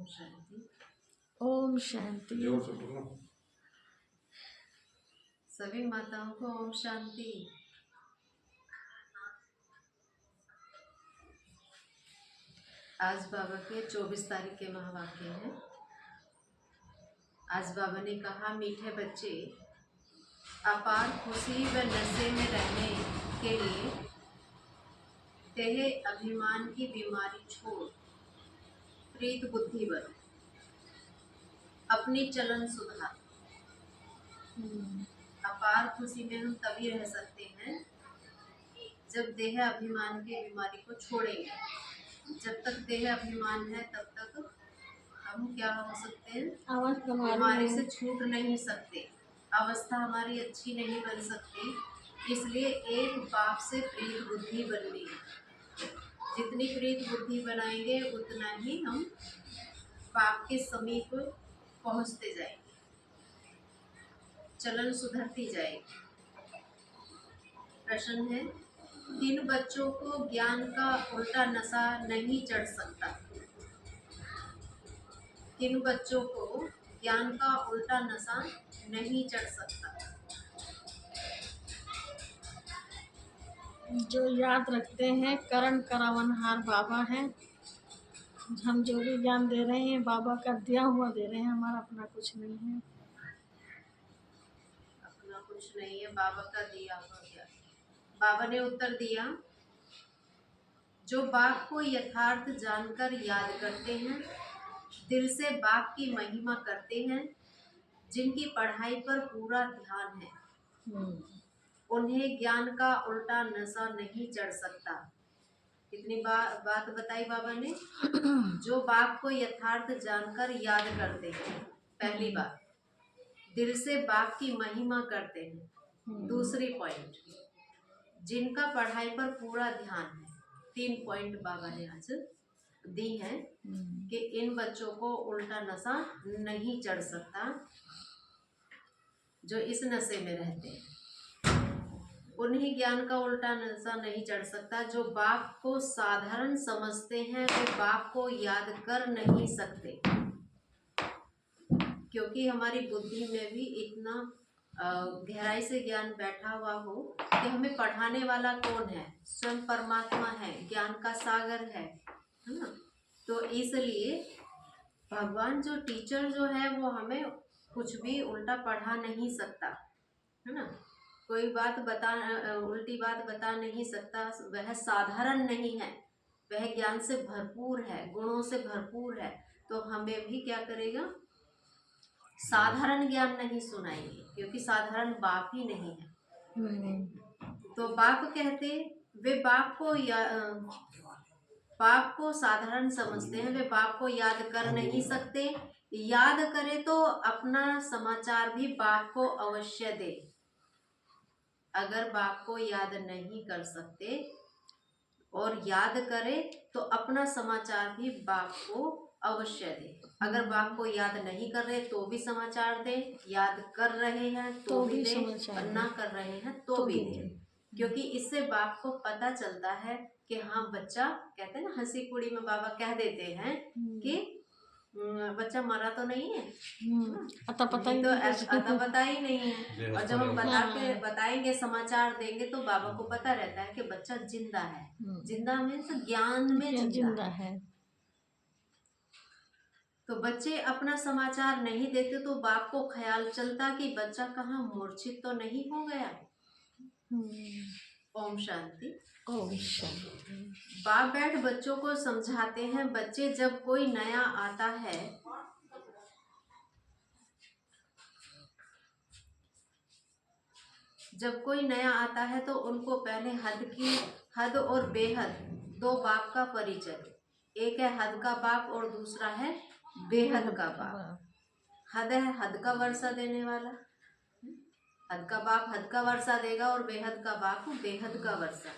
ओम शांति। ओम शांति। सभी माताओं को ओम शांति। आज बाबा के 24 तारीख के महावाक्य हैं। आज बाबा ने कहा, मीठे बच्चे, अपार खुशी व नशे में रहने के लिए देह अभिमान की बीमारी छोड़ प्रीत बुद्धि बनो, अपनी चलन सुधार। अपार खुशी में हम तभी रह सकते हैं जब देह अभिमान की बीमारी को छोड़ेंगे। जब तक देह अभिमान है तब तक हम क्या हो सकते हैं, बीमारी से छूट नहीं सकते, अवस्था हमारी अच्छी नहीं बन सकती। इसलिए एक बाप से प्रीत बुद्धि बननी है। जितनी प्रीत बुद्धि बनाएंगे उतना ही हम बाप के समीप पहुंचते जाएंगे, चलन सुधरती जाएगी। प्रश्न है, किन बच्चों को ज्ञान का उल्टा नशा नहीं चढ़ सकता? किन बच्चों को ज्ञान का उल्टा नशा नहीं चढ़ सकता? जो याद रखते हैं करण करावनहार बाबा हैं। हम जो भी ज्ञान दे रहे हैं बाबा का दिया हुआ दे रहे हैं, हमारा अपना कुछ नहीं है। अपना कुछ नहीं है, बाबा का दिया हुआ ज्ञान। बाबा ने उत्तर दिया, जो बाप को यथार्थ जानकर याद करते हैं, दिल से बाप की महिमा करते हैं, जिनकी पढ़ाई पर पूरा ध्यान है, उन्हें ज्ञान का उल्टा नशा नहीं चढ़ सकता। कितनी बात बताई बाबा ने? जो बाप को यथार्थ जानकर याद करते हैं, पहली बात। दिल से बाप की महिमा करते हैं, दूसरी पॉइंट। जिनका पढ़ाई पर पूरा ध्यान है। 3 पॉइंट बाबा ने आज दी हैं कि इन बच्चों को उल्टा नशा नहीं चढ़ सकता। जो इस नशे में रहते हैं उन्हें ज्ञान का उल्टा नशा नहीं चढ़ सकता। जो बाप को साधारण समझते हैं वे बाप को याद कर नहीं सकते, क्योंकि हमारी बुद्धि में भी इतना गहराई से ज्ञान बैठा हुआ हो कि हमें पढ़ाने वाला कौन है? स्वयं परमात्मा है, ज्ञान का सागर है ना। तो इसलिए भगवान जो टीचर जो है वो हमें कुछ भी उल्टा पढ़ा नहीं सकता, है ना। कोई बात उल्टी बात बता नहीं सकता। वह साधारण नहीं है, वह ज्ञान से भरपूर है, गुणों से भरपूर है। तो हमें भी क्या करेगा? साधारण ज्ञान नहीं सुनाएंगे, क्योंकि साधारण बाप ही नहीं है। तो बाप कहते, वे बाप को साधारण समझते हैं, वे बाप को याद कर नहीं सकते। याद करे तो अपना समाचार भी बाप को अवश्य दे। अगर बाप को याद नहीं कर सकते और याद करे तो अपना समाचार भी बाप को अवश्य दे। अगर बाप को याद नहीं कर रहे तो भी समाचार दे, याद कर रहे हैं तो भी दे, और ना कर रहे हैं तो भी दे। क्योंकि इससे बाप को पता चलता है कि हाँ बच्चा, कहते हैं ना, हंसी कुड़ी में बाबा कह देते हैं कि बच्चा मरा तो नहीं है, अता पता ही नहीं है। और जब हम बताएंगे, समाचार देंगे तो बाबा को पता रहता है कि बच्चा जिंदा है। जिंदा मीन्स ज्ञान में जिंदा है। तो बच्चे अपना समाचार नहीं देते तो बाप को ख्याल चलता कि बच्चा कहाँ मूर्छित तो नहीं हो गया। ओम शांति। ओम शांति। बाप बैठ बच्चों को समझाते हैं। बच्चे जब कोई नया आता है तो उनको पहले हद और बेहद, 2 बाप का परिचय। एक है हद का बाप और दूसरा है बेहद का बाप। हद है हद का वर्षा देने वाला, हद का बाप हद का वर्षा देगा, और बेहद का बाप बेहद का वर्षा।